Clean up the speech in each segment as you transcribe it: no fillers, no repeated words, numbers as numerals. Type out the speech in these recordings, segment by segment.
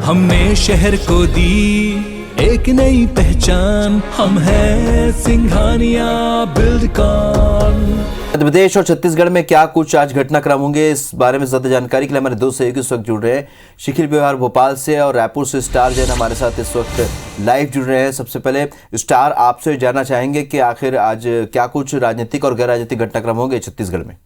हमने शहर को दी एक नई पहचान, हम हैं सिंघानिया बिल्डकॉन। मध्य प्रदेश और छत्तीसगढ़ में क्या कुछ आज घटनाक्रम होंगे, इस बारे में ज्यादा जानकारी के लिए हमारे दो सहयोगी इस वक्त जुड़ रहे हैं। शिखिल बिहार भोपाल से और रायपुर से स्टार जैन हमारे साथ इस वक्त लाइव जुड़ रहे हैं। सबसे पहले स्टार, आपसे जानना चाहेंगे कि आखिर आज क्या कुछ राजनीतिक और गैर राजनीतिक घटनाक्रम होंगे छत्तीसगढ़ में।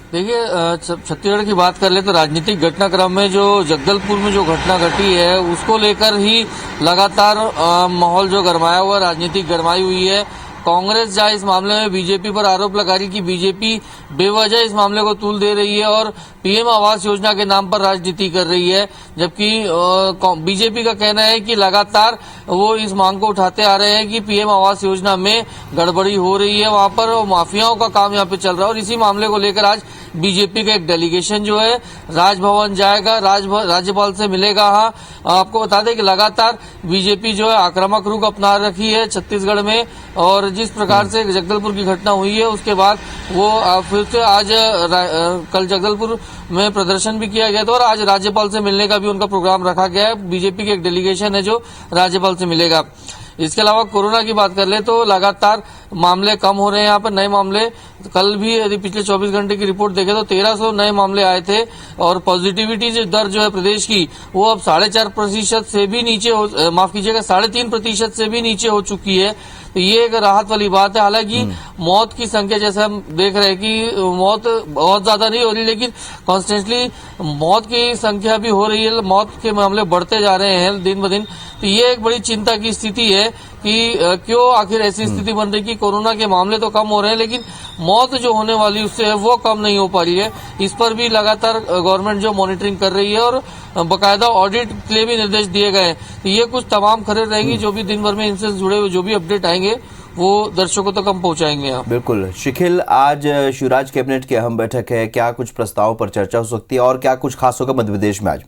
देखिए, छत्तीसगढ़ की बात कर ले तो राजनीतिक घटनाक्रम में जो जगदलपुर में जो घटना घटी है उसको लेकर ही लगातार माहौल जो गरमाया हुआ, राजनीतिक गरमाई हुई है। कांग्रेस जहां इस मामले में बीजेपी पर आरोप लगा रही कि बीजेपी बेवजह इस मामले को तूल दे रही है और पीएम आवास योजना के नाम पर राजनीति कर रही है, जबकि बीजेपी का कहना है कि लगातार वो इस मांग को उठाते आ रहे हैं कि पीएम आवास योजना में गड़बड़ी हो रही है, वहां पर माफियाओं का काम यहाँ पे चल रहा है। और इसी मामले को लेकर आज बीजेपी का एक डेलीगेशन जो है राजभवन जाएगा, राज्यपाल से मिलेगा। हाँ, आपको बता दें कि लगातार बीजेपी जो है आक्रामक रुख अपना रखी है छत्तीसगढ़ में, और जिस प्रकार से जगदलपुर की घटना हुई है उसके बाद वो फिर से आज कल जगदलपुर में प्रदर्शन भी किया गया था और आज राज्यपाल से मिलने का भी उनका प्रोग्राम रखा गया है। बीजेपी की एक डेलीगेशन है जो राज्यपाल से मिलेगा। इसके अलावा कोरोना की बात कर ले तो लगातार मामले कम हो रहे हैं यहाँ पर, नए मामले कल भी यदि पिछले 24 घंटे की रिपोर्ट देखें तो 1300 नए मामले आए थे और पॉजिटिविटी जो दर जो है प्रदेश की वो अब 4.5% से भी नीचे हो, माफ कीजिएगा 3.5% से भी नीचे हो चुकी है। तो ये एक राहत वाली बात है। हालांकि मौत की संख्या जैसे हम देख रहे हैं कि मौत बहुत ज्यादा नहीं हो रही, लेकिन कॉन्स्टेंटली मौत की संख्या भी हो रही है, मौत के मामले बढ़ते जा रहे हैं दिन ब दिन। तो ये एक बड़ी चिंता की स्थिति है कि क्यों आखिर ऐसी स्थिति बन रही कि कोरोना के मामले तो कम हो रहे हैं लेकिन मौत जो होने वाली उससे है वो कम नहीं हो पा रही है। इस पर भी लगातार गवर्नमेंट जो मॉनिटरिंग कर रही है और बकायदा ऑडिट के लिए भी निर्देश दिए गए हैं। तो ये कुछ तमाम खबरें रहेंगी, जो भी दिन भर में इनसे जुड़े हुए जो भी अपडेट आएंगे वो दर्शकों तक हम पहुंचाएंगे। यहाँ बिल्कुल शिखिल, आज शिवराज कैबिनेट की अहम बैठक है, क्या कुछ प्रस्ताव पर चर्चा हो सकती है और क्या कुछ खास होगा मध्य प्रदेश में आज?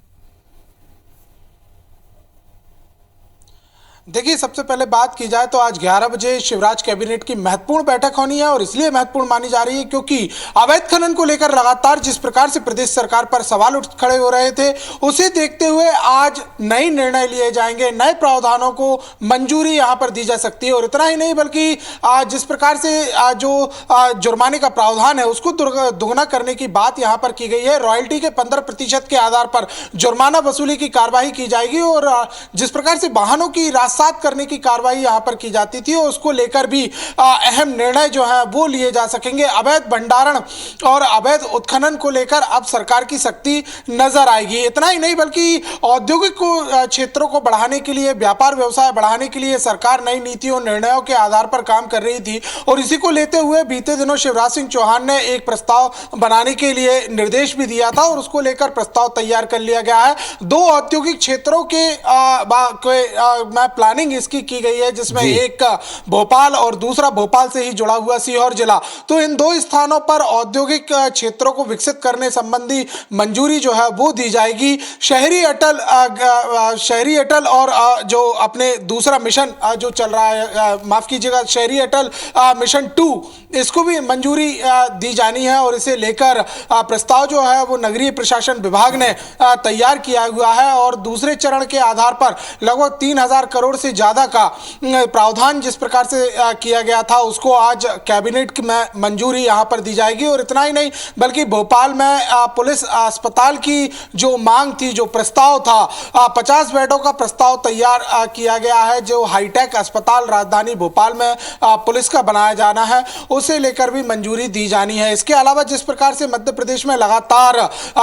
देखिए, सबसे पहले बात की जाए तो आज 11 बजे शिवराज कैबिनेट की महत्वपूर्ण बैठक होनी है और इसलिए महत्वपूर्ण मानी जा रही है क्योंकि अवैध खनन को लेकर लगातार जिस प्रकार से प्रदेश सरकार पर सवाल उठ खड़े हो रहे थे उसे देखते हुए आज नए निर्णय लिए जाएंगे, नए प्रावधानों को मंजूरी यहां पर दी जा सकती है। और इतना ही नहीं बल्कि जिस प्रकार से जो जुर्माने का प्रावधान है उसको दुगना करने की बात यहां पर की गई है। रॉयल्टी के 15% के आधार पर जुर्माना वसूली की कार्रवाई की जाएगी और जिस प्रकार से वाहनों की साथ करने की कार्रवाई यहां पर की जाती थी और उसको लेकर भी अहम निर्णय जो है वो लिए जा सकेंगे। अवैध भंडारण और अवैध उत्खनन को लेकर अब सरकार की सख्ती नजर आएगी। इतना ही नहीं बल्कि औद्योगिक क्षेत्रों को बढ़ाने के लिए, व्यापार व्यवसाय बढ़ाने के लिए सरकार नई नीतियों निर्णयों के आधार पर काम कर रही थी और इसी को लेते हुए बीते दिनों शिवराज सिंह चौहान ने एक प्रस्ताव बनाने के लिए निर्देश भी दिया था और उसको लेकर प्रस्ताव तैयार कर लिया गया है। 2 औद्योगिक क्षेत्रों के प्लानिंग इसकी की गई है जिसमें एक भोपाल और दूसरा भोपाल से ही जुड़ा हुआ सीहोर जिला। तो इन 2 स्थानों पर औद्योगिक क्षेत्रों को विकसित करने संबंधी मंजूरी जो है वो दी जाएगी। शहरी अटल और जो अपने दूसरा मिशन जो चल रहा है, माफ कीजिएगा, शहरी अटल मिशन 2, इसको भी मंजूरी दी जानी है और इसे लेकर प्रस्ताव जो है वो नगरीय प्रशासन विभाग ने तैयार किया हुआ है और दूसरे चरण के आधार पर लगभग 3000 करोड़ से ज्यादा का प्रावधान जिस प्रकार से किया गया था उसको आज कैबिनेट में मंजूरी यहां पर दी जाएगी। और इतना ही नहीं बल्कि भोपाल में पुलिस अस्पताल की जो मांग थी, जो प्रस्ताव था, 50 बेडों का प्रस्ताव तैयार किया गया है जो हाईटेक अस्पताल राजधानी भोपाल में पुलिस का बनाया जाना है, उसे लेकर भी मंजूरी दी जानी है। इसके अलावा जिस प्रकार से मध्य प्रदेश में लगातार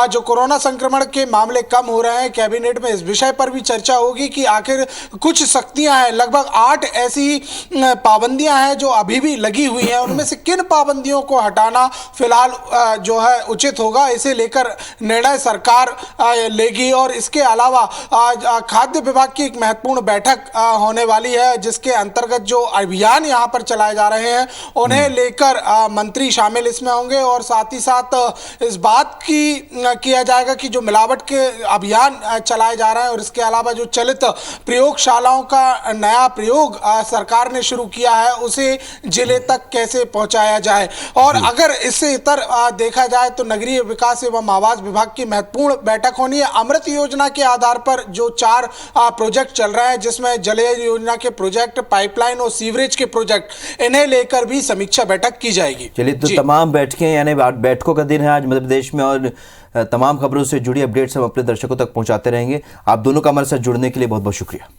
जो कोरोना संक्रमण के मामले कम हो रहे हैं, कैबिनेट में इस विषय पर भी चर्चा होगी कि आखिर कुछ सख्तियां हैं, लगभग 8 ऐसी पाबंदियां हैं जो अभी भी लगी हुई हैं, उनमें से किन पाबंदियों को हटाना फिलहाल जो है उचित होगा, इसे लेकर निर्णय सरकार लेगी। और इसके अलावा खाद्य विभाग की एक महत्वपूर्ण बैठक होने वाली है जिसके अंतर्गत जो अभियान यहां पर चलाए जा रहे हैं उन्हें लेकर मंत्री शामिल इसमें होंगे और साथ ही साथ इस बात की किया जाएगा कि जो मिलावट के अभियान चलाए जा रहे हैं और इसके अलावा जो चलित प्रयोगशालाओं का नया प्रयोग सरकार ने शुरू किया है उसे जिले तक कैसे पहुंचाया जाए। और अगर इससे इतर देखा जाए तो नगरीय विकास एवं आवास विभाग की महत्वपूर्ण बैठक होनी है। अमृत योजना के आधार पर जो 4 प्रोजेक्ट चल रहे हैं, जिसमें जल योजना के प्रोजेक्ट, पाइपलाइन और सीवरेज के प्रोजेक्ट, इन्हें लेकर भी समीक्षा बैठक की जाएगी। चलिए, तो तमाम बैठकें यानी बैठकों का दिन है आज मध्य प्रदेश में, और तमाम खबरों से जुड़ी अपडेट्स हम अपने दर्शकों तक पहुंचाते रहेंगे। आप दोनों का हमारे साथ जुड़ने के लिए बहुत बहुत शुक्रिया।